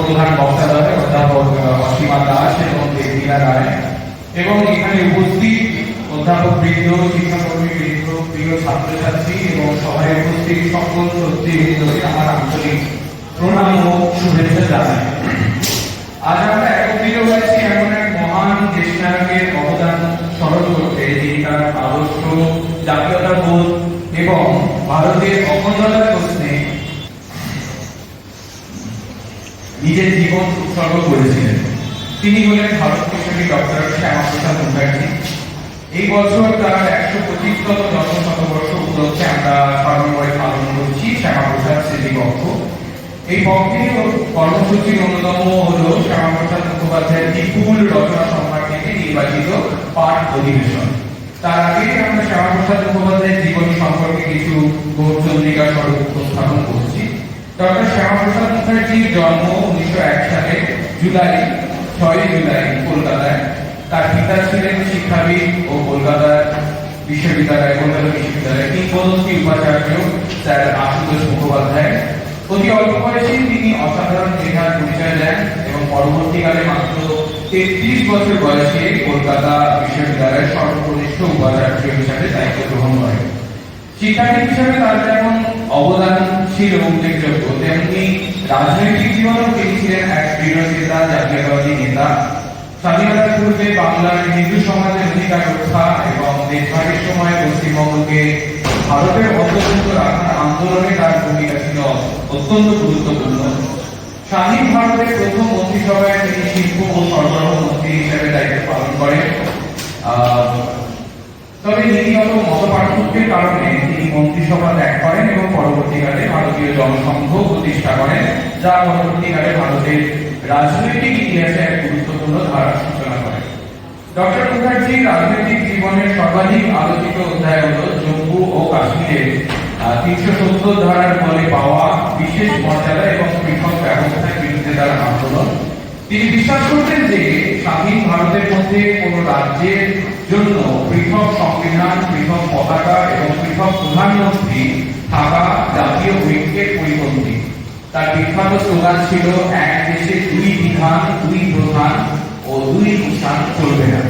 প্রধান বক্তা দ্বয় অধ্যাপক অসীমা দাস এবং দেবলীনা রায় এবং এখানে উপস্থিত অধ্যাপক বৃন্দ, শিক্ষাকর্মী বৃন্দ, প্রিয় ছাত্রছাত্রী এবং সভায় উপস্থিত সকল শ্রোতৃবৃন্দকে আমার আন্তরিক প্রণাম ও শুভেচ্ছা জানাই। আজ আমরা একত্রিত হয়েছি এমন এক মহান দেশনায়কের অবদান স্মরণ করতে, যিনি তার আদর্শ, জাতীয়তাবোধ এবং ভারতের অখণ্ডতার প্রশ্নে নিজের জীবন উৎসর্গ করেছিলেন। তিনি হলেন ভারত কেশরী ডক্টর শ্যামাপ্রসাদ মুখার্জি। এই বছর তার 125তম জন্ম শতবর্ষ উপলক্ষে আমরা সর্বময় পালন করছি শ্যামাপ্রসাদ স্মৃতিপক্ষ। এই পক্ষের কর্মসূচির অন্যতম হল শ্যামাপ্রসাদ মুখোপাধ্যায়ের বিপুল রচনা সম্ভার থেকে নির্বাচিত পাঠ অধিবেশন। তার আগে আমরা শ্যামাপ্রসাদ মুখোপাধ্যায়ের জীবনী সম্পর্কে কিছু গৌরচন্দ্রিকা স্বরূপ উপস্থাপন করছি। ডক্টর শ্যামাপ্রসাদ মুখার্জির জন্ম 1901 সালে 6 জুলাই কলকাতায়। তার পিতা ছিলেন শিক্ষাবিদ ও কলকাতা বিশ্ববিদ্যালয় কিংবদন্তি উপাচার্য স্যার আশুতোষ মুখোপাধ্যায়। অতি অল্প বয়সে তিনি অসাধারণ মেধার পরিচয় দেন এবং পরবর্তীকালে মাত্র 33 বছর বয়সে কলকাতা বিশ্ববিদ্যালয়ের সর্বকনিষ্ঠ উপাচার্য হিসাবে দায়িত্ব গ্রহণ করেন। শিক্ষাবিদ হিসেবে তার যেমন অবদান ছিল উল্লেখযোগ্য, তেমনি রাজনৈতিক জীবনেও তিনি ছিলেন এক দৃঢ়চেতা জাতীয়তাবাদী নেতা। স্বাধীনতার পূর্বে বাংলার হিন্দু সমাজের অধিকার রক্ষা এবং দেশভাগের সময় পশ্চিমবঙ্গকে ভারতের অন্তর্ভুক্ত রাখার আন্দোলনে তার ভূমিকা ছিল অত্যন্ত গুরুত্বপূর্ণ। স্বাধীন ভারতের প্রথম মন্ত্রিসভায় তিনি শিল্প ও সরবরাহ মন্ত্রী হিসেবে দায়িত্ব পালন করেন। তবে নীতিগত মতপার্থক্যের কারণে তিনি মন্ত্রিসভা ত্যাগ করেন এবং পরবর্তীকালে ভারতীয় জনসংঘ প্রতিষ্ঠা করেন, যা পরবর্তীকালে ভারতের রাজনৈতিক ইতিহাসে এক গুরুত্বপূর্ণ ধারার সূচনা করে। ডক্টর মুখার্জির রাজনৈতিক জীবনের সর্বাধিক আলোচিত অধ্যায় হল জম্মু ও কাশ্মীরের 370 ধারার বলে পাওয়া বিশেষ মর্যাদা এবং পৃথক ব্যবস্থার বিরুদ্ধে তার আন্দোলন। তিনি বিশ্বাস করতেন যে স্বাধীন ভারতের মধ্যে কোন রাজ্যের জন্য পৃথক সংবিধান, পৃথক পতাকা এবং পৃথক প্রধানমন্ত্রী থাকা জাতীয় ঐক্যের পরিপন্থী। তার বিখ্যাত স্লোগান ছিল, এক দেশে দুই বিধান, দুই প্রধান ও দুই কুষাণ চলবে না।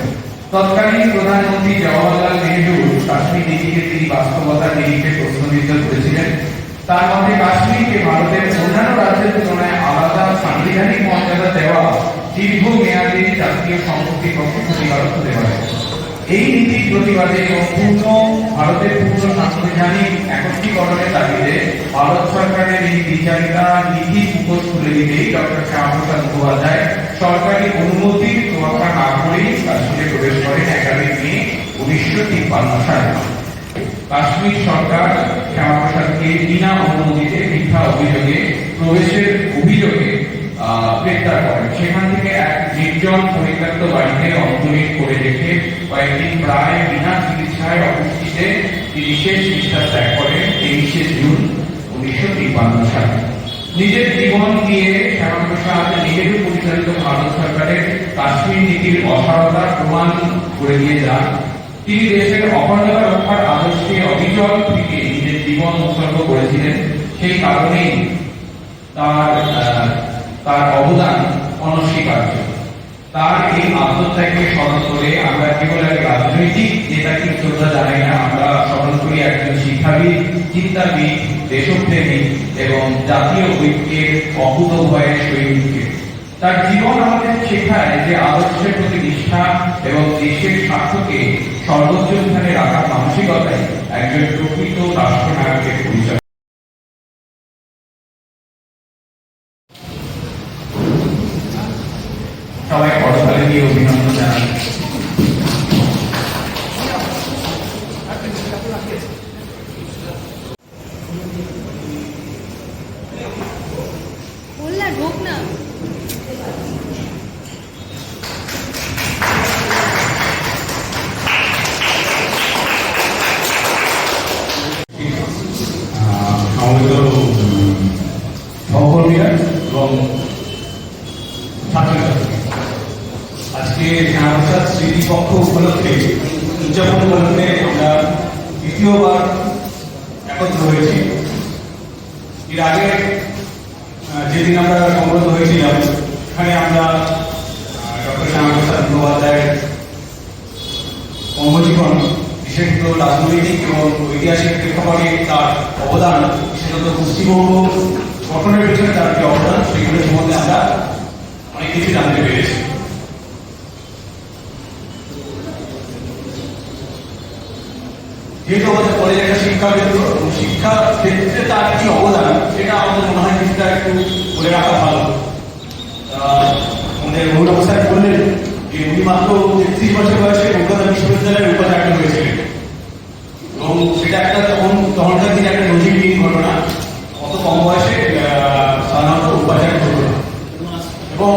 তৎকালীন প্রধানমন্ত্রী জওহরলাল নেহরু কাশ্মীর নীতিকে তিনি বাস্তবতার নিরিখে প্রশ্নবিদ্ধ করেছিলেন। তার মতে কাশ্মীরকে ভারতের অন্যান্য রাজ্যের তুলনায় আলাদা সাংবিধানিক মর্যাদা দেওয়া দীর্ঘমেয়াদী জাতীয় সংহতির পক্ষে ক্ষতিকারক হতে পারে। এই নীতির প্রতিবাদে এবং ভারতের পূর্ণ সাংবিধানিক একত্রীকরণের দাবিতে ভারত সরকারের এই বিচারিতা নীতি মুখোশ খুলে দিতেই ডক্টর শ্যামাপ্রসাদ মুখোপাধ্যায় সরকারি অনুমতির তোয়াক্কা না করেই কাশ্মীরে প্রবেশ করেন 11 মে 1953 সালে। কাশ্মীর সরকার শ্যামাপ্রসাদকে বিনা অনুমতিতে মিথ্যা অভিযোগে প্রবেশের অভিযোগে গ্রেপ্তার করেন। সেখান থেকে এক নির্জন পরিত্যক্ত বাড়িতে অন্তরীণ করে রেখে কয়েকদিন প্রায় বিনা চিকিৎসায় অপুষ্টিতে তিনি শেষ নিঃশ্বাস ত্যাগ করেন 23শে জুন 1953 সালে। নিজের জীবন দিয়ে শ্যামাপ্রসাদ নেহেরু পরিচালিত ভারত সরকারের কাশ্মীর নীতির অসারতা প্রমাণ করে দিয়ে যান। তিনি দেশের অখণ্ডতা রক্ষার আদর্শে অবিচল থেকে নিজের জীবন উৎসর্গ করেছিলেন। সেই কারণেই তার অবদান অনস্বীকার্য। তার এই আত্মত্যাগকে স্মরণ করে আমরা কেবল এক রাজনৈতিক নেতাকে শ্রদ্ধা জানাই না, আমরা স্মরণ করি একজন শিক্ষাবিদ, চিন্তাবিদ, দেশপ্রেমী এবং জাতীয় ঐক্যের অকুতোভয়ের সৈনিককে। তার জীবন আমাদের শেখায় যে আদর্শের প্রতি নিষ্ঠা এবং দেশের স্বার্থকে সর্বোচ্চ স্থানে রাখার মানসিকতাই একজন প্রকৃত রাষ্ট্রনায়কের পরিচয়। সবাই করতালি দিয়ে অভিনন্দন জানান। সহকর্মীরা এবং ছাত্রছাত্রী, আজকে শ্যামাপ্রসাদ স্মৃতিপক্ষ উপলক্ষে উদযাপন করতে আমরা দ্বিতীয়বার একত্র হয়েছি। এর আগে যে যেদিন আমরা সমবেত হয়েছিলাম সেখানে আমরা ডক্টর শ্যামাপ্রসাদ মুখোপাধ্যায়ের কর্মজীবন, বিশেষত রাজনৈতিক এবং ঐতিহাসিক প্রেক্ষাপটে তার অবদান, বিশেষত পশ্চিমবঙ্গ গঠনের পেছনে তার যে অবদান, সেগুলো সম্বন্ধে আমরা অনেক কিছু জানতে পেরেছি। যেহেতু আমাদের কলেজ একটা শিক্ষা ক্ষেত্র এবং শিক্ষা ক্ষেত্রে তার কি অবদান সেটা আমাদের মনে হয় কিছুটা একটু বলে রাখা ভালো। আমাদের মৌলভী স্যার বললেন যে উনি মাত্র 33 বছর বয়সে কলকাতা বিশ্ববিদ্যালয়ের উপাচার্য হয়েছিলেন এবং সেটা একটা তখনকার দিনে একটা নজিরবিহীন ঘটনা। অত কম বয়সে সাধারণত উপাচার্য হল এবং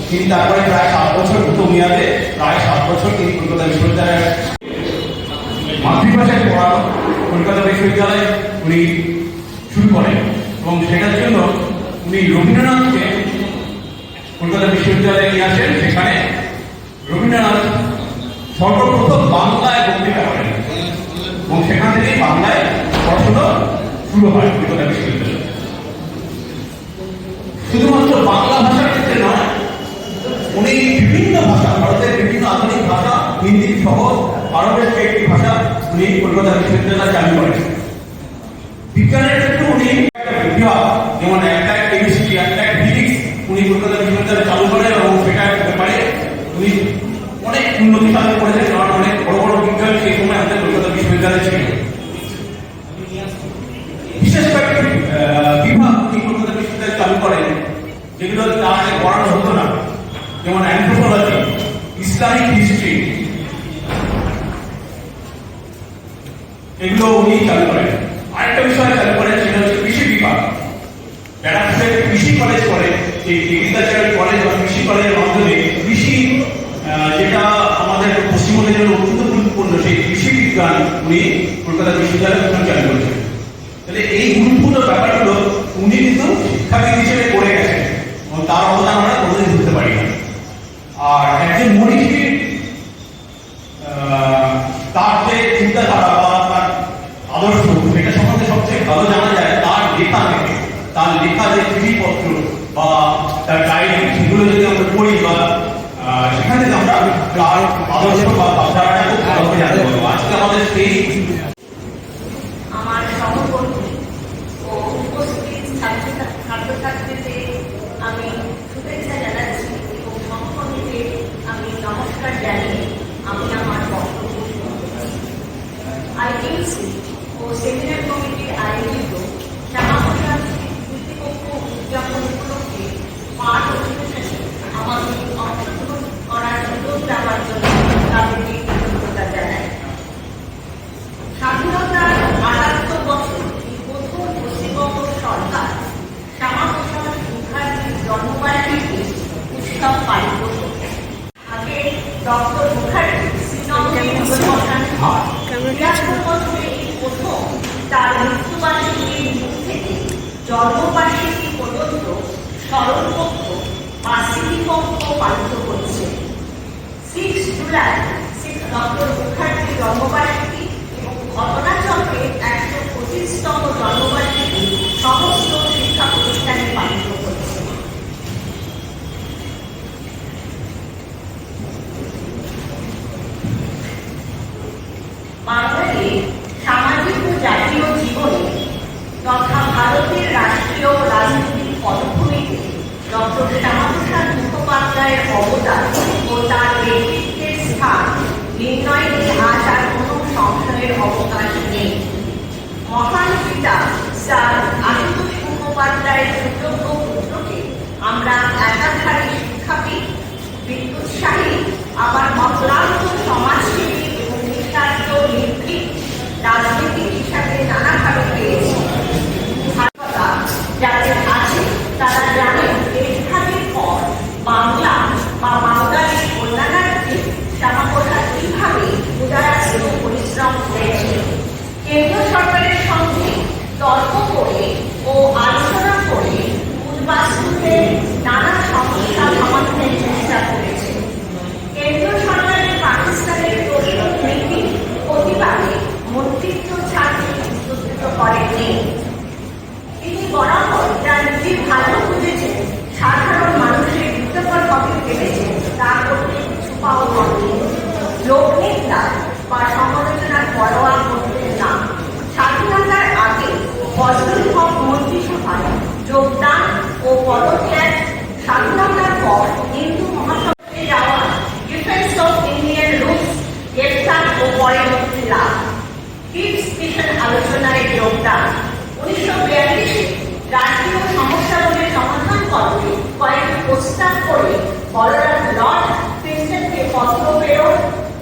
তিনি তারপরে প্রায় 7 বছর দুটো মেয়াদে প্রায় 7 বছর তিনি কলকাতা বিশ্ববিদ্যালয়ের মাতৃভাষায় পড়ানো কলকাতা বিশ্ববিদ্যালয়ে উনি শুরু করেন এবং সেটার জন্য উনি রবীন্দ্রনাথকে কলকাতা বিশ্ববিদ্যালয়ে নিয়ে আসেন। সেখানে রবীন্দ্রনাথ সর্বপ্রথম বাংলায় বক্তৃতা করেন এবং সেখান থেকেই বাংলায় পড়াশোনা শুরু হয় কলকাতা বিশ্ববিদ্যালয়ে। শুধুমাত্র বাংলা ভাষার ক্ষেত্রে নয়, উনি বিভিন্ন ভাষা, ভারতের বিভিন্ন আধুনিক ভাষা, হিন্দি সহ আরো বেশ কয়েকটি ভাষা উনি কলকাতা বিশ্ববিদ্যালয়ে চালু করেন। বিজ্ঞানের ক্ষেত্রে উনি বিভাগ, যেমন একটা কেমিস্ট্রি, একটা ফিজিক্স উনি কলকাতা বিশ্ববিদ্যালয়ে চালু করেন এবং সেটার ব্যাপারে উনি অনেক উন্নতি সাধন করেছেন, কারণ অনেক বড় বড় বিজ্ঞান সেই সময় আমাদের কলকাতা বিশ্ববিদ্যালয়ে ছিল। বিশেষ কয়েকটি বিভাগ উনি কলকাতা বিশ্ববিদ্যালয়ে চালু করেন যেগুলো তার আগে পড়ানো হতো না, যেমন অ্যানথ্রোপোলজি, ইসলামিক হিস্ট্রি, এগুলো উনি চালু করেন। আরেকটা বিষয় চালু করেন, সেটা হচ্ছে কৃষি বিভাগ। ব্যারাকপুরে কৃষি কলেজ করে, সেই এগ্রিকালচারাল কলেজ বা কৃষি কলেজের মাধ্যমে কৃষি, যেটা আমাদের পশ্চিমবঙ্গের জন্য অত্যন্ত গুরুত্বপূর্ণ, সেই কৃষি বিজ্ঞান উনি কলকাতা বিশ্ববিদ্যালয়ে চালু করেছেন। তাহলে এই গুরুত্বপূর্ণ ব্যাপারগুলো উনি কিন্তু শিক্ষাবিদ হিসেবে করে গেছেন এবং তার অবদান আমরা কোনোদিন ধরতে পারি না। আর একজন মনীষী, তার যে চিন্তাধারা বা তার আদর্শ, এটা সম্বন্ধে সবচেয়ে ভালো জানা যায় তার লেখা থেকে। তার লেখা যে চিঠিপত্র বা তার ডায়েরি, সেগুলো যদি আমরা পড়ি বা সেখান থেকে আমরা তার আদর্শ বা ভাবধারাটা খুব ভালোভাবে জানতে পারবো। আজকে আমাদের সেই আমার সহকর্মী ও উপস্থিত ছাত্রছাত্রীদের আমি শুভেচ্ছা জানাচ্ছি এবং সহকর্মীকে আমি নমস্কার জানিয়ে আমি আমার বক্তব্য শুরু করছি। আইটিউসি ও সেমিনার কমিটির আয়োজিত শ্যামাপ্রসাদ কৃতিপক্ষ উদযাপন উপলক্ষে পাঠ অধিবেশনে আমাকে অংশগ্রহণ করার সুযোগ দেওয়ার জন্য তাদেরকে কৃতজ্ঞতা জানাই। স্বাধীনতার ৭৮ বছর প্রথম পশ্চিমবঙ্গ সরকার শ্যামাপ্রসাদ মুখার্জির জন্মবার্ষিকী উৎসব পালিত করছে। আগে ডক্টর মুখার্জি শ্রীনগরে বসান হয়। ৭৩ বছরে এই প্রথম তার মৃত্যুবার্ষিকীর মুখ থেকে জন্মবার্ষিকী পর্যন্ত স্মরণপক্ষ বা স্মৃতিপক্ষ পালিত হচ্ছে। 6 জুলাই ডক্টর মুখার্জির জন্মবার্ষিকী এবং ঘটনাচক্রের ১২৫তম জন্মবার্ষিকী সমস্ত শিক্ষা প্রতিষ্ঠানে পালিত হচ্ছে। বাঙালির সামাজিক ও জাতীয় জীবনে তথা ভারতের রাষ্ট্রীয় রাজনৈতিক পটভূমিতে ডক্টর শ্যামাপ্রসাদ মুখোপাধ্যায়ের অবদান ও তার ব্যক্তিত্বের স্থান নির্ণয় নিয়ে আজ আর কোনো সংশয়ের অবকাশ নেই। মহান পিতা স্যার আশুতোষ মুখোপাধ্যায়ের সুযোগ্য পুত্রকে আমরা একাধারে শিক্ষাবিদ, বিদ্যুৎসাহী, আবার অক্লান্ত সমাজসেবী এবং নিঃস্বার্থ নির্ভীক রাজনীতিক হিসাবে নানাভাবে পেয়েছি। যাদের আছে তারা জানেন দেশভাগের পর বাংলা বা বাঙালির কল্যাণার্থে শ্যামাপ্রসাদ কিভাবে উদার এবং পরিশ্রম করেছে। কেন্দ্র সরকারের সঙ্গে তর্ক করে ও আলোচনা করে কয়েকটি প্রস্তাব করে বলরাম লর্ড প্রিন্সেপকে পত্র প্রেরণ,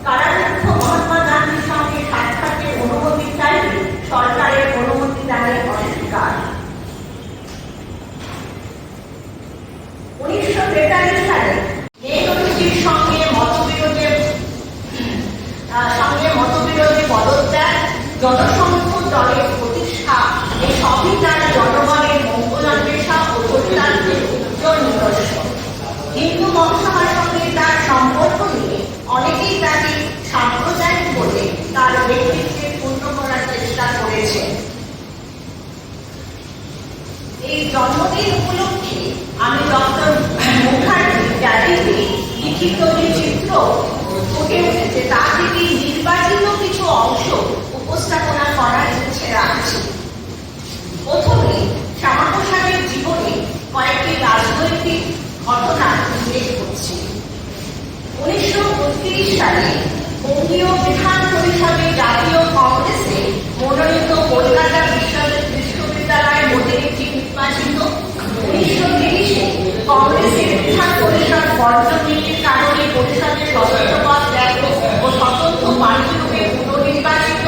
কারারুদ্ধ মহাত্মা গান্ধীর সঙ্গে সাক্ষাতের অনুমতি চাইলে সরকারের অনুমতি দানের অস্বীকার। 1943 সালে নেহরুজির সঙ্গে মতবিরোধে পদত্যাগ, জনসংঘ দলের প্রতিষ্ঠা, এই সবই তার জনগণের মঙ্গলান্বেষা ও চরিতার্থের উজ্জ্বল নিদর্শন। হিন্দু মহাসভার সঙ্গে তার সম্পর্ক নিয়ে অনেকেই তাকে সাম্প্রদায়িক বলে তার ব্যক্তিত্বে পূর্ণ করার চেষ্টা করেছেন। এই জন্মদিন উপলক্ষে আমি ডক্টর মুখার্জির ডায়েরিতে লিখিত যে চিত্র ফুটে উঠেছে তা থেকে নির্বাচিত কিছু অংশ উপস্থাপনা করার ইচ্ছে রাখছি। প্রথমে শ্যামাপ্রসাদের জীবনে কয়েকটি রাজনৈতিক ঘটনা উল্লেখ করছি। 1932 সালে বঙ্গীয় বিধান পরিষদে জাতীয় কংগ্রেসে মনোনীত কলকাতা বিশ্ববিদ্যালয়ের প্রতিনিধি নির্বাচিত। 1930-এ কংগ্রেসের বিধান পরিষদ বর্জন নীতির কারণে পরিষদের সদস্যপদ ত্যাগ ও স্বতন্ত্র প্রার্থী রূপে পুনর্নির্বাচিত।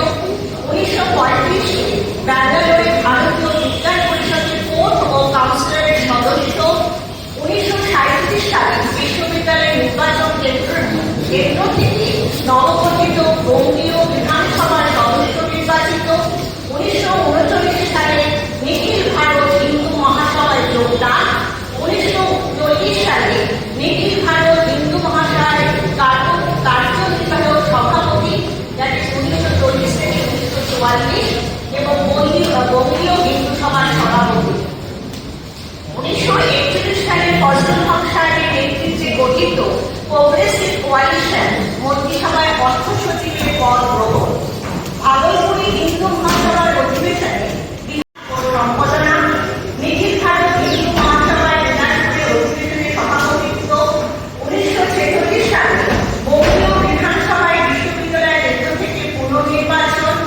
1935-এ ব্যাঙ্গালোরে ভারতীয় বিজ্ঞান পরিষদের কোর্ট ও কাউন্সিলরের সদস্য। 1937 সালে বিশ্ববিদ্যালয়ের নির্বাচন কেন্দ্র থেকে নবগঠিত বঙ্গীয় বিধানসভার সদস্য নির্বাচিত। 1939 সালে নিখিল ভারত হিন্দু মহাসভায় যোগদান। 1940 সালে নিখিল ভারত হিন্দু মহাসভায় কার্যনির্বাহক সভাপতি, যাতে 1940 থেকে 1944, এবং বঙ্গীয় হিন্দু সভার সভাপতি। 1941 সালে ফজলুল হক সাহেবের নেতৃত্বে গঠিত প্রগ্রেসিভ কোয়ালিশন মন্ত্রিসভায় অর্থ সচিবের পদ গ্রহণ। ভাগলপুরে হিন্দু মহাসভার অধিবেশনে সম্পাদনা। নিখিল ভারত হিন্দু মহাসভায় দিনাজপুরের অধিবেশনে সভাপতিত্ব। 1946 সালে বঙ্গীয় বিধানসভায় বিশ্ববিদ্যালয়ের কেন্দ্র থেকে পুনর্নির্বাচন।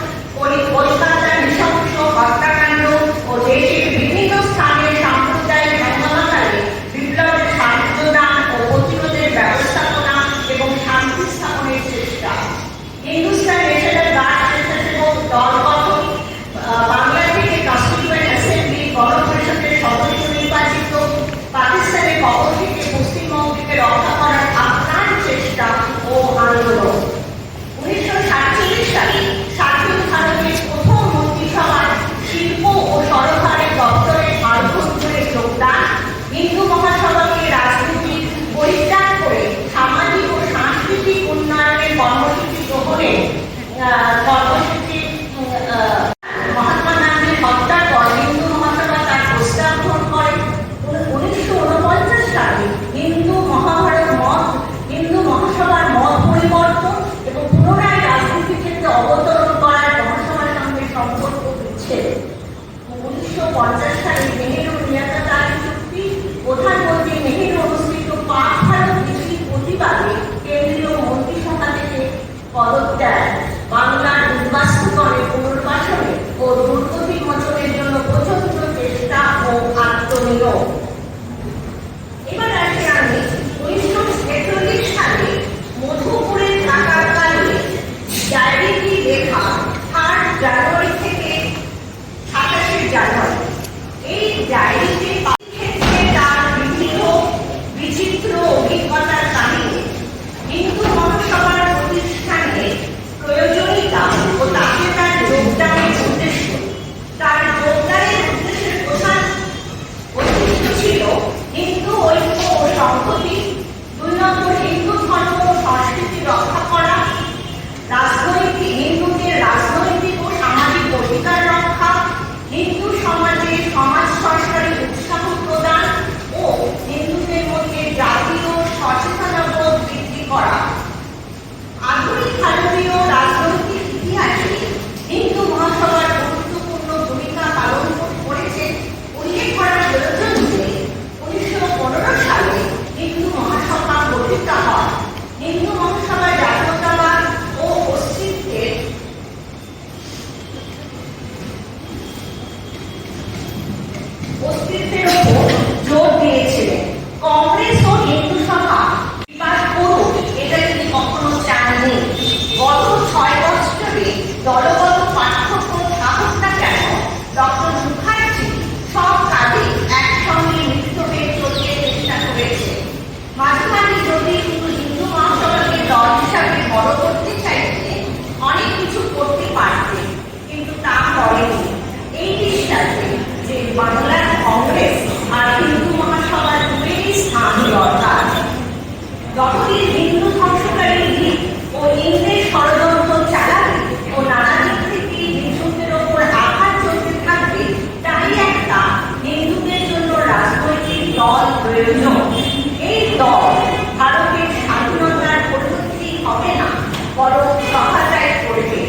কলকাতা নৃশংস হত্যাকাণ্ড ও দেশের বিভিন্ন স্থানে সাম্প্রদায়িক হাঙ্গামাকালে বিপ্লবের সাহায্যদান ও প্রতিরোধের ব্যবস্থাপনা এবং শান্তি স্থাপনের চেষ্টা। হিন্দুস্তান প্রয়োজন। এই দল ভারতের স্বাধীনতার পরিণতি হবে না, বরং সহায়তায় করবে।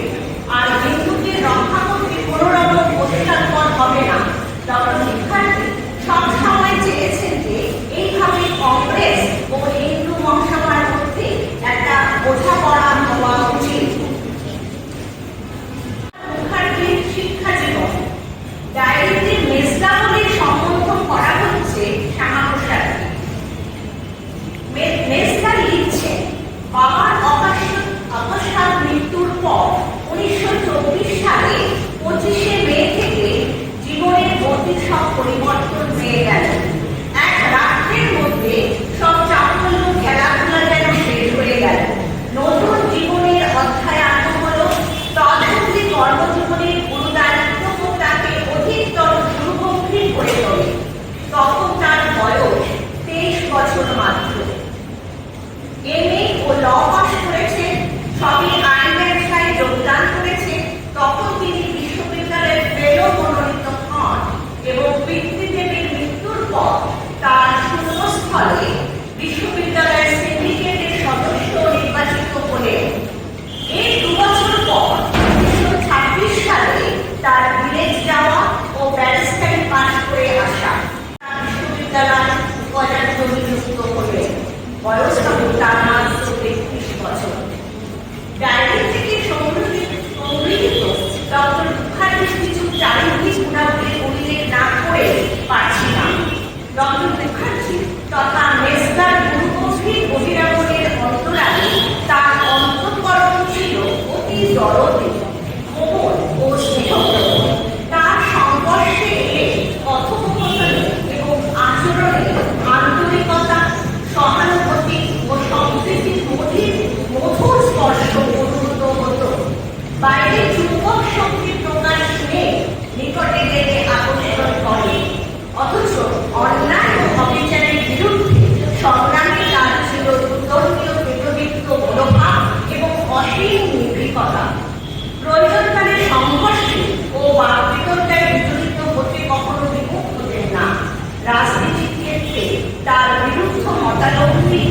আর হিন্দুকে রক্ষা করতে কোনো রকম পশ্চাৎপদ হবে না। ডক্টর মুখার্জি সবসময় চেয়েছেন যে এইভাবে কংগ্রেস ও হিন্দু মহাসভার মধ্যে একটা বোঝাপড়া হওয়া উচিত। মুখার্জির শিক্ষা জীবন ডায়েরিতে মেজদা বলে সম্বোধন করা হচ্ছে শ্যামাপ্রসাদকে। মেজদা লিখছেন, বাবার অকস্মাৎ মৃত্যুর পর 1924 সালে 25শে মে থেকে জীবনের গতি সব পরিবর্তন হয়ে গেল। এক রাত্রের মধ্যে সব চাঞ্চল্য খেলাধুলা যেন শেষ হয়ে গেল। নতুন জীবনের অধ্যায় আরম্ভ হলো। তদন্তে কর্মজীবনের গুরুদায়িত্ব তাকে অধিকতর সুগম্ভীর করে তোলে। তখন তার বয়স 23 বছর মাত্র। এমএ ও ল পাস করেছেন, সবই আইন ব্যবসায় যোগদান করেছেন। তখন তিনি বিশ্ববিদ্যালয়ের ফেলো মনোনীত হন এবং পিতৃদেবের মৃত্যুর পর তার শূন্যস্থলে বিশ্ববিদ্যালয়ের সিন্ডিকেটের সদস্য নির্বাচিত হলেন। এই 2 বছর পর 1926 সালে তার বিলেত যাওয়া ও ব্যারিস্টারি পাশ করে আসা, বিশ্ববিদ্যালয় উপাচার্য নিযুক্ত হলেন। বয়স হবে তার মাত্র 33 বছর। ডায়েরি থেকে সংগৃহীত ডক্টর মুখার্জির কিছু চারিত্রিক গুণাবলী উল্লেখ না করে পারছি না। ডক্টর মুখার্জি তথা মেজদার গুরুগম্ভীর বহিরাগনের অন্তরালে তার অন্তঃকরণ ছিল অতি দরদী, কোমল ও স্নেহপ্রদ। তার সংস্পর্শে এলে কথোপকথনে এবং আচরণে আন্তরিকতা, সহানুভূতি ও সম্প্রীতির মধুর স্পর্শ অনুভূত হতো। বাইরে যুবক শক্তির প্রকাশ নেই, নিকটে গেলে আকর্ষণ করে। অথচ অন্যায় ও অবিচারের বিরুদ্ধে সংগ্রামে তার ছিল দুর্দলীয় পেটদীপ্ত মনোভাব এবং অসীম নির্ভীকতা। প্রয়োজনকালে সংঘর্ষে ও বাকবিতণ্ডায় বিচলিত হতে কখনো বিমুখ হতেন না। রাজনীতির ক্ষেত্রে তার বিরুদ্ধ মতালম্বী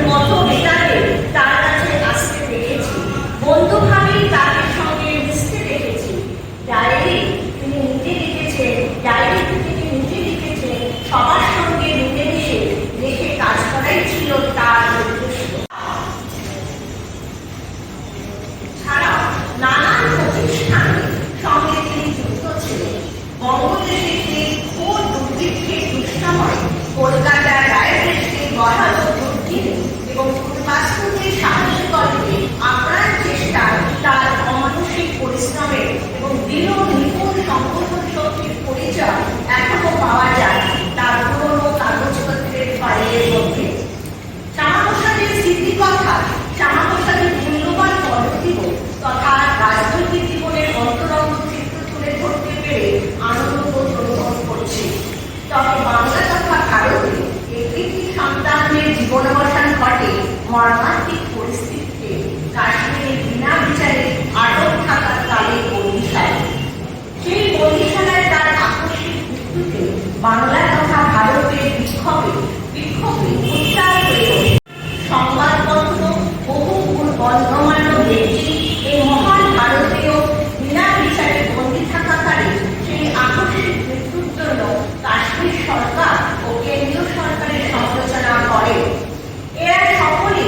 মতভেদাদের তার কাছে আসতে দেখেছি, বন্ধুভাবেই তাদের সঙ্গে মিশতে দেখেছি। ডায়েরি তিনি নিজে লিখেছেন, সবার সঙ্গে মিলেমিশে দেশে কাজ করাই ছিল তার উদ্দেশ্য। ছাড়াও নানান প্রতিষ্ঠানের সঙ্গে তিনি যুক্ত ছিলেন। বঙ্গদেশে যে ঘোর দুর্ভিক্ষের দুঃসময় কলকাতার রায়গঞ্জকে বহাল দুর্দিনে এবং পূর্বাশ্রমে সাহায্য করতে আপ্রাণ চেষ্টা, তার অমানসিক পরিশ্রমের এবং দৃঢ় নিপুণ সংগঠন শক্তির পরিচয় এখনো পাওয়া যায় তার পুরনো কাগজপত্রের ফাইলের মধ্যে। শ্যামাপ্রসাদের স্মৃতিকথা, শ্যামাপ্রসাদের মূল্যবান পদ্ধতিবোধ তথা রাজনৈতিক জীবনের অন্তরঙ্গ চিত্র তুলে ধরতে পেরে আনন্দবোধ অনুভব করছি। তবে বাংলা তথা ভারতে একটি সন্তানদের জীবনাবসান ঘটে মর্মান্তিক পরিস্থিতিতে কাশ্মীরে বিনা বিচারে আটক থাকার কালে বন্দিশালায়। সেই বন্দিশালায় তার আকস্মিক মৃত্যুতে বাংলা তথা ভারতের বিক্ষোভে উত্তাল হয়ে ওঠে। সংবাদপত্র, বহু গণ্যমান্য ব্যক্তি এই মহান ভারতীয় বিনা বিচারে বন্দী থাকাকালে সেই আকস্মিক মৃত্যুর জন্য কাশ্মীর সরকার ও কেন্দ্রীয় সরকারের সমালোচনা করে। এরা সকলে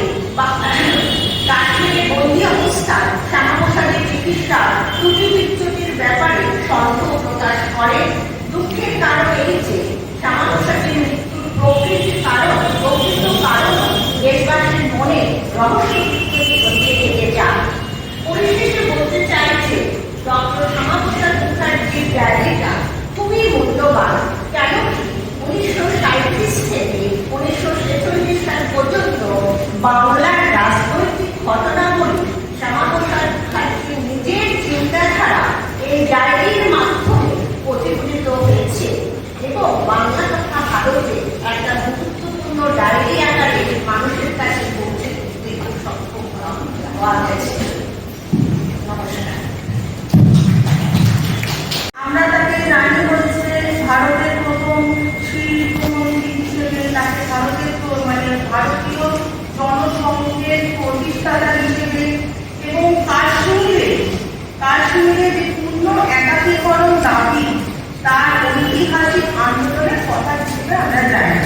কাশ্মীরে বন্দী অবস্থায় শ্যামাপ্রসাদের চিকিৎসা ত্রুটি বিচ্যুতির ব্যাপারে সন্দেহ প্রকাশ করে। দুঃখের কারণ এই যে শ্যামাপ্রসাদের মৃত্যুর প্রকৃত কারণ দেশবাসীর মনে রহস্য থেকে যায়। পরিশেষে বলতে চাইছে, ডক্টর শ্যামাপ্রসাদ মুখার্জির ডায়েরিটা খুবই মূল্যবান। কেন? 1937 থেকে 1946 সাল পর্যন্ত বাংলার রাজনৈতিক ঘটনাবলী শ্যামাপ্রসাদ মুখার্জি নিজের চিন্তাধারা এই ডায়েরির মাধ্যমে প্রতিফলিত হয়েছে এবং বাংলা তথা ভারতে একটা গুরুত্বপূর্ণ ডায়েরি আকারে মানুষের কাছে পৌঁছে দিতে সক্ষম হওয়া গেছে। নমস্কার। আমরা তাকে জানি হচ্ছে ভারতের প্রথম শিল্পমন্ত্রী ভারতীয় জনসংঘের প্রতিষ্ঠাতা হিসেবে এবং কাশ্মীরে যে পূর্ণ একাকীকরণ দাবি তার ঐতিহাসিক আন্দোলনের কথা হিসেবে আমরা জানি।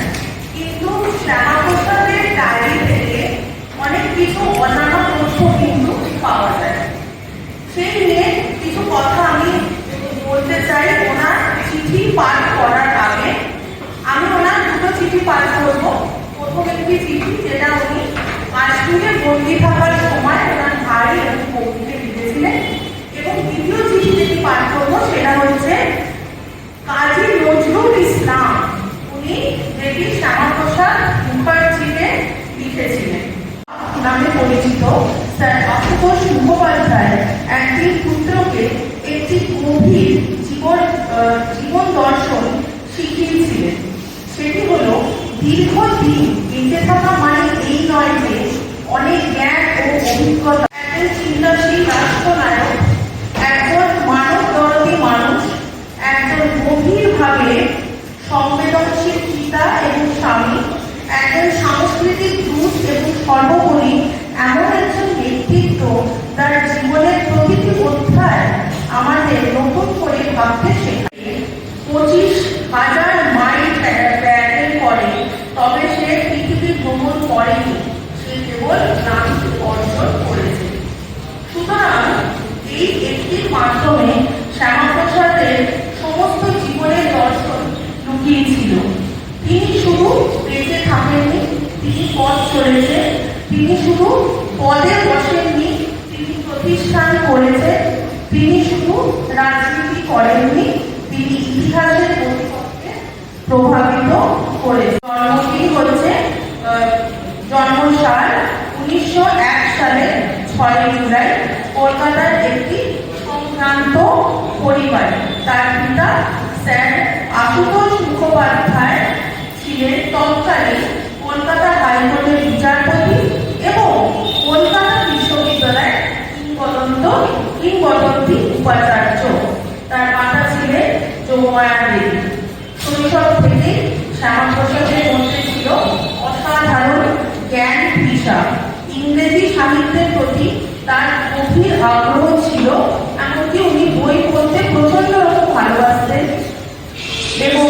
কিন্তু শ্যামাপ্রসাদের ডায়েরি থেকে অনেক কিছু অজানা তথ্য কিন্তু পাওয়া যায়। সেই নিয়ে কিছু কথা আমি বলতে চাই। ওনার চিঠি পাঠ করার আগে আমি ওনার দুটো চিঠি পাঠ করব। প্রথম একটি চিঠি যেটা উনি কাশ্মীরে বন্দী থাকার সময় ওনার ভাই এবং বউকে লিখেছিলেন, এবং দ্বিতীয় চিঠি যেটি পাঠ করবো সেটা হচ্ছে কাজী নজরুল ইসলাম, উনি যেটি শ্যামাপ্রসাদ মুখার্জিকে লিখেছিলেন। নামে পরিচিত স্যার আশুতোষ মুখোপাধ্যায় একটি পুত্রকে একটি গভীর জীবন দর্শন শিখিয়েছিলেন। সেটি হলো দীর্ঘদিন বেঁচে থাকা মানে এই নয় যে অনেক জ্ঞান ও অভিজ্ঞতা। একজন চিন্তাশীল রাষ্ট্রনায়ক, একজন মানব দরদী মানুষ, একজন গভীরভাবে সংবেদনশীল পিতা এবং স্বামী, একজন সাংস্কৃতিক দূত এবং সর্বোপরি এমন একজন ব্যক্তিত্ব তার জীবনের প্রতিটি অধ্যায় আমাদের নতুন করে ভাবতে শেখায়। 25,000 মাইল প্যাডেল করে, তবে সে পৃথিবী ভ্রমণ করেনি, সে কেবল ক্লান্তি অর্জন করেছে। সুতরাং এই একটির মাধ্যমে শ্যামাপ্রসাদের সমস্ত জীবনের দর্শন লুকিয়েছিল। তিনি শুধু বেঁচে থাকেননি, তিনি পথ চলেছেন। তিনি শুধু পদে বসেননি, তিনি প্রতিষ্ঠান করেছেন। তিনি শুধু রাজনীতি করেননি, তিনি ইতিহাসের গতিপথকে প্রভাবিত করেছেন। জন্মদিন হচ্ছে জন্মসাল 1901 সালের 6 জুলাই কলকাতার একটি সম্ভ্রান্ত পরিবারে। তার পিতা স্যার আশুতোষ মুখোপাধ্যায় ছিলেন তৎকালীন কলকাতা হাইকোর্টের বিচারপতি এবং কলকাতা বিশ্ববিদ্যালয়ের কিংবদন্তি উপাচার্য। তার মাতা ছিলেন যোগমায়া দেবী। শৈশব থেকে শ্যামাপ্রসাদের মধ্যে ছিল অসাধারণ জ্ঞান তৃষা। ইংরেজি সাহিত্যের প্রতি তার গভীর আগ্রহ ছিল, এমনকি উনি বই পড়তে প্রচন্ড রকম ভালোবাসতেন এবং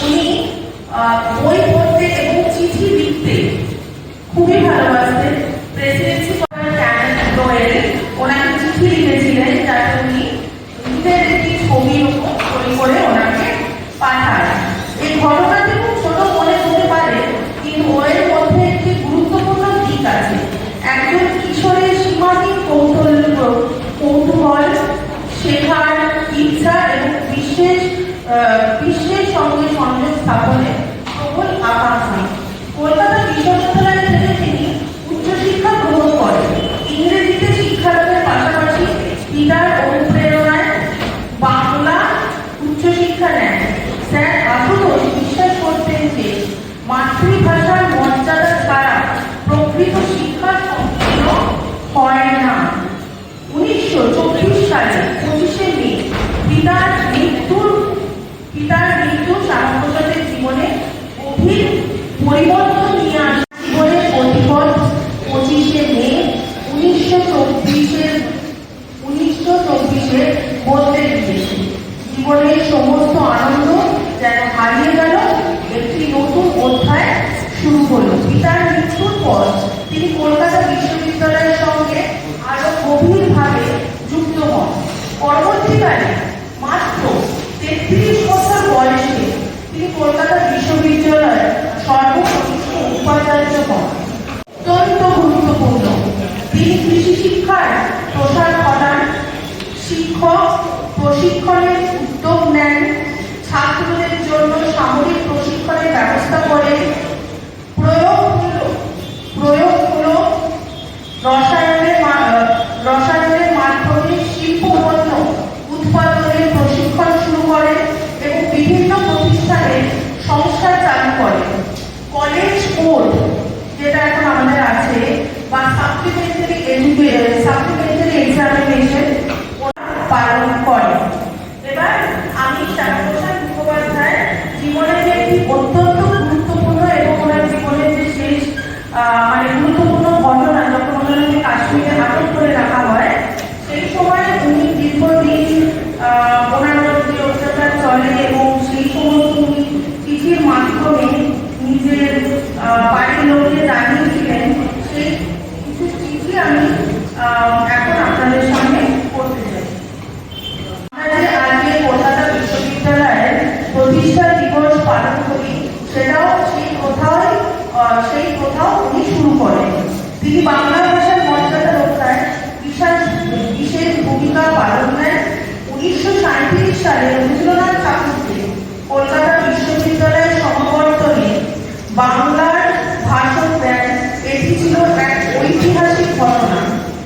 উনি বই পড়তে এবং চিঠি লিখতে খুবই ভালোবাসতেন। প্রেসিডেন্সি ওনাকে চিঠি লিখেছিলেন, যাতে উনি নিজের একটি ছবির উপর তৈরি করে ওনাকে পাঠায়। এই ঘটনাটি খুব ছোট মনে হতে পারে, কিন্তু এর মধ্যে একটি গুরুত্বপূর্ণ দিক আছে। একজন কিশোরের সীমাহীন কৌতূহল, শেখার ইচ্ছা এবং বিশ্বের সঙ্গে সংযোগ স্থাপনে প্রবল আকাঙ্ক্ষা। কলকাতা বিশ্ববিদ্যালয় থেকে তিনি উচ্চশিক্ষা গ্রহণ করেন। ইংরেজিতে শিক্ষালাভের পাশাপাশি পিতার অনুপ্রেরণায় বাংলা উচ্চশিক্ষা নেন। স্যার আশুতোষ বিশ্বাস করতেন যে মাতৃভাষার মর্যাদা ছাড়া প্রকৃত শিক্ষা সম্পূর্ণ হয় না। 1924 সালে 25শে মে পিতার মৃত্যু শ্যামাপ্রসাদের জীবনে গভীর পরিবর্তন নিয়ে আসে। জীবনের গতিপথ 25শে মে 1924 বদলে দিয়েছে। জীবনের সমস্ত আনন্দ যেন হারিয়ে গেল, একটি নতুন অধ্যায় শুরু হলো। পিতার মৃত্যুর পর তিনি কলকাতা বিশ্ববিদ্যালয়ের সঙ্গে আরো গভীরভাবে যুক্ত হন। পরবর্তীকালে মাত্র 33 বছর বয়সে তিনি কলকাতা বিশ্ববিদ্যালয়ের সর্বকনিষ্ঠ উপাচার্য হন। অত্যন্ত গুরুত্বপূর্ণ, তিনি কৃষি শিক্ষার প্রসার ঘটান, শিক্ষক প্রশিক্ষণের উদ্যোগ নেন, ছাত্রদের জন্য সামরিক প্রশিক্ষণের ব্যবস্থা করেন, প্রয়োগমূলক রসায়নের মাধ্যমে শিল্পপণ্য উৎপাদনের প্রশিক্ষণ শুরু করেন এবং বিভিন্ন প্রতিষ্ঠানের সংস্থা চালু করেন। কলেজ কোড যেটা এখন আমাদের আছে বা সাপ্লিমেন্টারি এক্সামিনেশন পালন করে। এবার আমি শ্যামাপ্রসাদ মুখোপাধ্যায় জীবনের যে একটি অত্যন্ত গুরুত্বপূর্ণ এবং ওনার জীবনের যে শেষ বাড়ির লোককে জানিয়েছিলেন, সেই কিছু চিঠি আমি এখন আপনাদের সামনে পড়তে চাই। আমরা যে আজকে কলকাতা বিশ্ববিদ্যালয়ের প্রতিষ্ঠা দিবস পালন করি, সেটাও সেই কোথাও উনি শুরু করেন। তিনি বাংলা ভাষার মর্যাদা রক্ষায় বিশেষ ভূমিকা পালন করেন। 1937 সালে রবীন্দ্রনাথ ঠাকুরকে কলকাতা বিশ্ববিদ্যালয়ের সমাবর্তনে বাংলার ভাষণ দেন। এটি ছিল এক ঐতিহাসিক ঘটনা।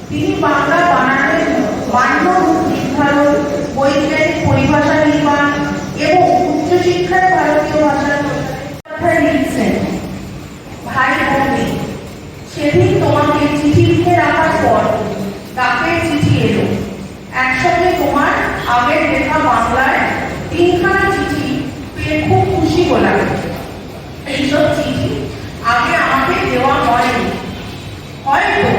তিনি বাংলা বানানের বাণ্যরূপ নির্ধারণ, বৈজ্ঞানিক পরিভাষা নির্মাণ এবং উচ্চশিক্ষার ভারতীয় ভাষার কথায় লিখছেন, ভাই বন্ধু, সেদিন তোমাকে চিঠি লিখে রাখার পর ডাকের চিঠি এলো। একসঙ্গে তোমার আগের লেখা বাংলায় 3খানা চিঠি পেয়ে খুব খুশি হলাম। এইসব চিঠি আগে আমাকে দেওয়া হয়নি। হয়তো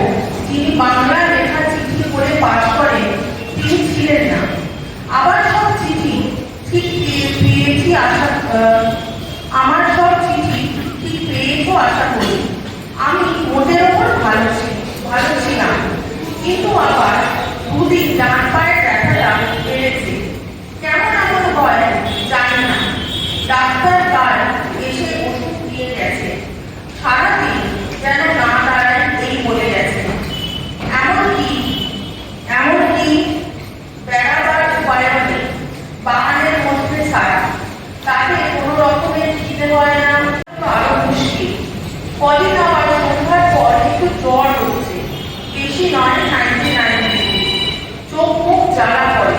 যিনি বাংলা লেখা চিঠি পড়ে পাশ করেন তিনি ছিলেন না। আবার সব চিঠি ঠিক পেয়েছি আমার সব চিঠি ঠিক পেয়েছো আশা করি। আমি মোটের ওপর ভালো ছিলাম, কিন্তু আবার দুদিন ডান পায়ের ব্যথাটা বেড়েছে। কেমন এমন হয় জানি না। ডাক্তার কাল এসে ওষুধ দিয়ে গেছে। সারাদিন যেন না দাঁড়ায় এই বলে গেছে। এমনকি বেড়াবার উপায় নেই, বাগানের মধ্যে ছাড়া। তাকে কোনো রকমের দিতে হয় না, আরো মুশকিল। কদিন আবার সন্ধ্যার পর একটু জ্বর হচ্ছে, বেশি নয়, 99 চোখ মুখ জ্বালা করে।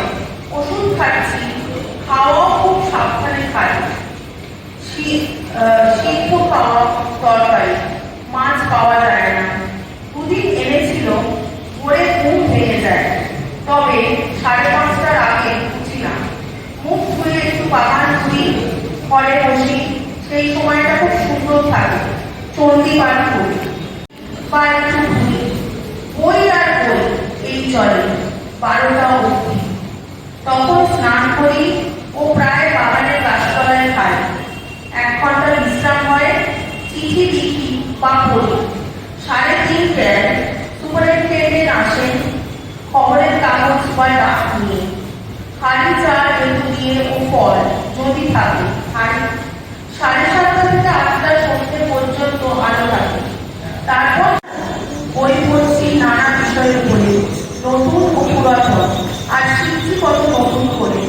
ওষুধ খাচ্ছি, খাওয়াও খুব সাবধানে খাই। সিদ্ধ খাওয়া তরকারি, মাছ পাওয়া যায় না। দুদিন এনেছিল, ভোরে ঘুম ভেঙে যায়। তবে 5:30টার আগে উঠিলাম। মুখ ধুয়ে একটু বাগান ধুই, ঘরে বসি। সেই সময়টা খুব সুন্দর থাকে। চণ্ডী পাঠ করি বা একটু ঘুরি। বই আর বই এই চলে 12টা অবধি। তখন স্নান করি ও প্রায় বাগানের গাছতলায় খাই। 1 ঘন্টা বিশ্রাম হয়। চিঠি লিখি বা পড়ি। 3:30টায় সুপারিনটেন্ডেন্ট আসেন খবরের কাগজ বা ডাক নিয়ে। খালি চা লেবু দিয়ে ও ফল যদি থাকে খাই। 7:30 থেকে 8টা সন্ধ্যে পর্যন্ত আলো থাকে। তারপর বই পড়ছি নানা বিষয়ের উপরে, নতুন ও পুরাতন, আর শিখছি কত নতুন করে।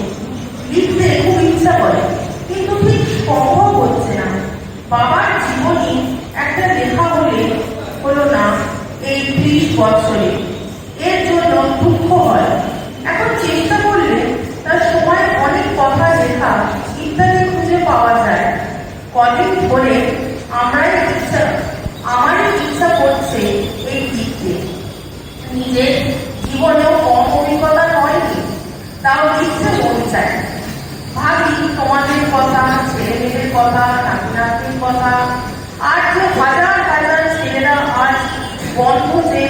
লিখতে খুব ইচ্ছা করে, কিন্তু ঠিক সম্ভব হচ্ছে না। বাবার জীবনী একটা লেখা হলো না এই 30 বছরে। এর জন্য দুঃখ হয়। এখন চেষ্টা করলে তার সময় অনেক কথা লেখা ইত্যাদি খুঁজে পাওয়া যায়। কদিন ধরে আমারই ইচ্ছা করছে এই লিখতে। নিজের জীবনেও কম অভিজ্ঞতা হয়নি, তাও লিখতে মন চায়। ভাবি তোমাদের কথা, ছেলে মেয়েদের কথা, নাতি-নাতনির কথা, আর যে হাজার হাজার ছেলেরা আজ বন্ধ জেলে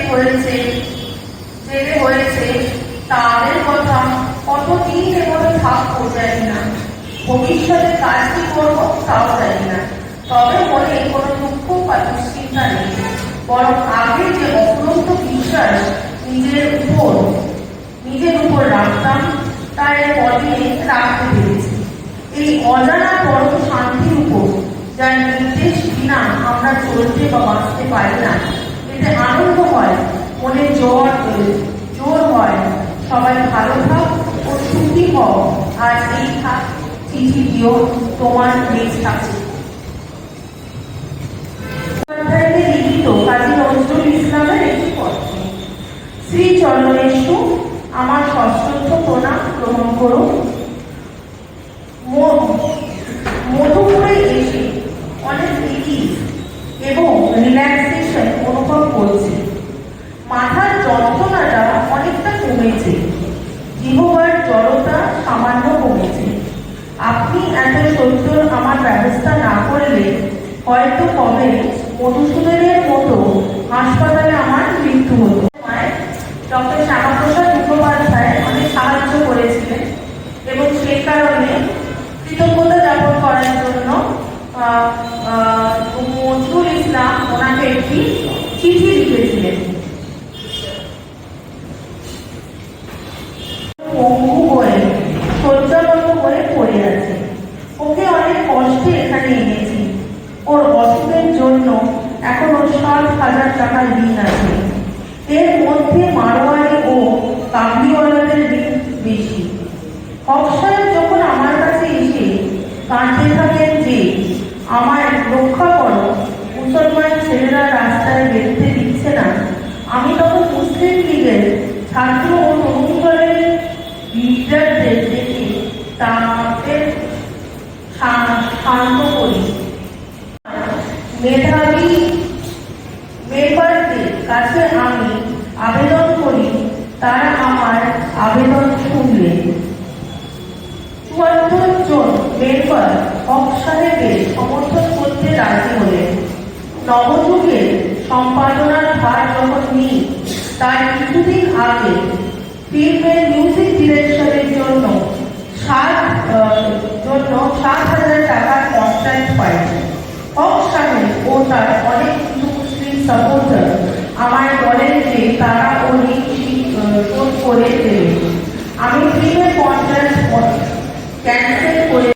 হয়েছে তাদের কথা। কতদিন এভাবে থাকবো জানি না। ভবিষ্যতে কাজ কি করবো তাও জানি না। তবে মনে কোনো দুঃখ বা দুশ্চিন্তা নেই, বরং আগে যে অফুরন্ত বিশ্বাস নিজের উপর রাখতাম তার কদিনে রাখতে পেরেছি। এই অজানা পরম শান্তির উপর যার নির্দেশ বিনা আমরা চলতে বা বাঁচতে পারি না। এতে আনন্দ হয়, মনে জোর হয়। সবাই ভালো থাক ও সুখী হও। আর এই থাক চিঠি দিও তোমার নেক্সট থাকে। লিখিত কাজী নজরুল ইসলামের একটি পত্র। শ্রী চরণেশু, আমার সশ্রদ্ধ প্রণাম গ্রহণ করুন। মধুপুরে এসে অনেক রিলিফ এবং রিল্যাক্সেশন অনুভব করছি। মাথার যন্ত্রণাটা অনেকটা কমেছে, জিহ্বার জড়তা সামান্য কমেছে। আপনি এত সত্তর আমার ব্যবস্থা না করলে হয়তো কবে মধুসূদনের মতো হাসপাতালে আমার মৃত্যু হতো। ডক্টর শ্যামাপ্রসাদ মুখোপাধ্যায় অনেক সাহায্য করেছিলেন এবং সেই কারণে কৃতজ্ঞতা জ্ঞাপন করার জন্য নজরুল টাকার ঋণ আছে। এর মধ্যে মারোয়ারি ও কাবলিওয়ালাদের ঋণ বেশি। হক সাহেব যখন আমার কাছে এসে কাঁদতে থাকেন যে আমার রক্ষা করো, মুসলমান ছেলেরা রাস্তায় বেরোতে দিচ্ছে না, আমি তখন মুসলিম লীগের ছাত্র ও তরুণ দলের লিডারদের দেখে তাদের শান্ত করি। মেধাবী মেম্বারদের কাছে আমি আবেদন করি, তারা আমার আবেদন শুনলেন। ৭৪ জন মেম্বার হক সাহেবের সমর্থন করতে রাজি হলেন। নবযুগের সম্পাদনার ভার যখন নিই, তার কিছুদিন আগে ফিল্মের মিউজিক ডিরেকশনের জন্য ৭,০০০ টাকার কন্ট্রাক্ট পাই। হক সাহেব ও তার অনেক হিন্দু মুসলিম সাপোর্টার আমায় বলেন যে তারা ও ঋণ শোধ করে দেবে। আমি ফিল্মের কন্ট্রাক্ট ক্যান্সেল করে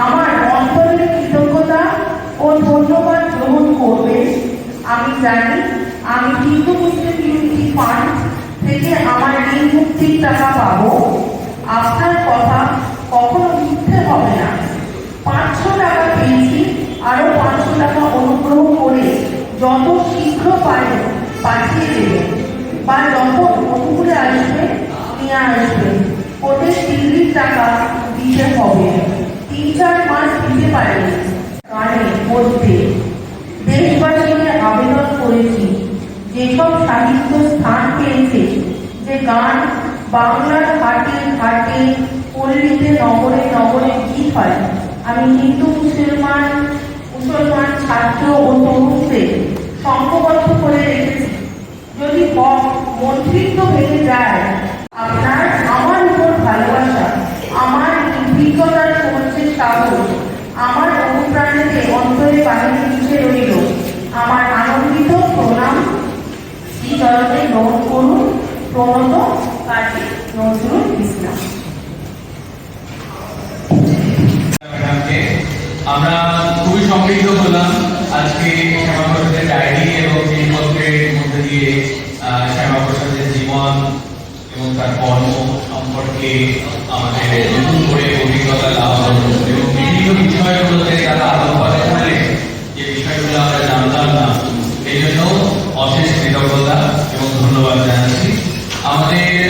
আমার অন্তরের কৃতজ্ঞতা ও ধন্যবাদ গ্রহণ করবে। আমি জানি আমি হিন্দু মুসলিম ইউনিটি ফান্ড থেকে আমার ঋণ মুক্তির টাকা পাবো। আপনার কথা কখনো মিথ্যে হবে না। ৫০০ টাকা পেয়েছি, আরো ৫০০ টাকা অনুগ্রহ করে যত শীঘ্র পারে পাঠিয়ে দেবেন, বা যখন অনুকূলে আসবে নিয়ে আসবেন। ওদের দিল্লির টাকা দিতে হবে। ৩-৪ মাস দিতে পারেন। গানের মধ্যে দেশবাসীকে আবেদন করেছি, যেসব সাহিত্য স্থান পেয়েছে, যে গান বাংলার ঘাটে ঘাটে পল্লীতে নগরে নগরে গীত হয়, আমি হিন্দু মুসলমান ছাত্র ও তরুণদের সংঘবদ্ধ করে রেখেছি। যদি মন্ত্রিত্ব ভেঙে যায়, আপনার আমার উপর ভালোবাসা, আমার নির্ভীকতার সমস্যা সাহস, আমার অনুপ্রাণীতে অন্তরে বাহিনী মিশে রইল। আমার আনন্দিত প্রণাম শ্রীচরণে গ্রহণ করুন। প্রণত কাজী নজরুল ইসলাম। আমরা খুবই সমৃদ্ধ হলাম আজকে শ্যামা প্রসাদের ডায়েরি এবং জিনিসপত্রের মধ্যে দিয়ে শ্যামা প্রসাদের জীবন এবং তার কর্ম সম্পর্কে আমাদের নতুন করে অভিজ্ঞতা লাভ হলো এবং বিভিন্ন বিষয়গুলোতে তারা আলোকপাত করলেন, যে বিষয়গুলো আমরা জানতাম না। এই জন্য অশেষ কৃতজ্ঞতা এবং ধন্যবাদ জানাচ্ছি। আমাদের